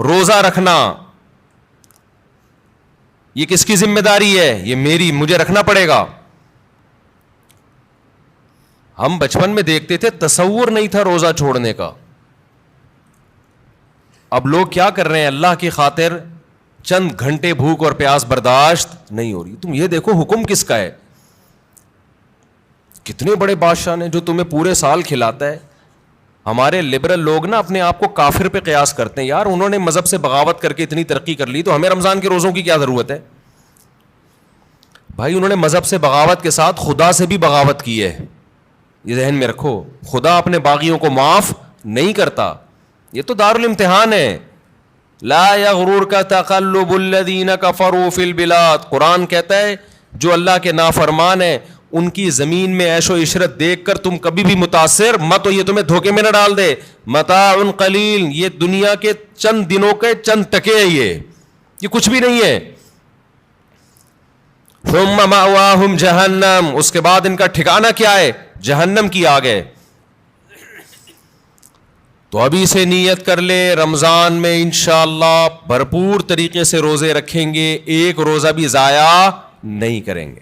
روزہ رکھنا یہ کس کی ذمہ داری ہے؟ یہ میری، مجھے رکھنا پڑے گا. ہم بچپن میں دیکھتے تھے، تصور نہیں تھا روزہ چھوڑنے کا. اب لوگ کیا کر رہے ہیں؟ اللہ کی خاطر چند گھنٹے بھوک اور پیاس برداشت نہیں ہو رہی. تم یہ دیکھو حکم کس کا ہے. کتنے بڑے بادشاہ نے جو تمہیں پورے سال کھلاتا ہے. ہمارے لبرل لوگ نا اپنے آپ کو کافر پہ قیاس کرتے ہیں. یار انہوں نے مذہب سے بغاوت کر کے اتنی ترقی کر لی تو ہمیں رمضان کے روزوں کی کیا ضرورت ہے؟ بھائی انہوں نے مذہب سے بغاوت کے ساتھ خدا سے بھی بغاوت کی ہے. یہ ذہن میں رکھو. خدا اپنے باغیوں کو معاف نہیں کرتا. یہ تو دارالامتحان ہے. لا یغررک تقلب الذین کفروا فی البلاد. قرآن کہتا ہے جو اللہ کے نافرمان ہیں ان کی زمین میں عیش و عشرت دیکھ کر تم کبھی بھی متاثر مت ہو. یہ تمہیں دھوکے میں نہ ڈال دے. متاع قلیل، یہ دنیا کے چند دنوں کے چند ٹکے ہیں. یہ کچھ بھی نہیں ہے. ثم مأواہم جہنم، اس کے بعد ان کا ٹھکانہ کیا ہے؟ جہنم کی آگ ہے. تو ابھی سے نیت کر لے رمضان میں انشاءاللہ بھرپور طریقے سے روزے رکھیں گے، ایک روزہ بھی ضائع نہیں کریں گے.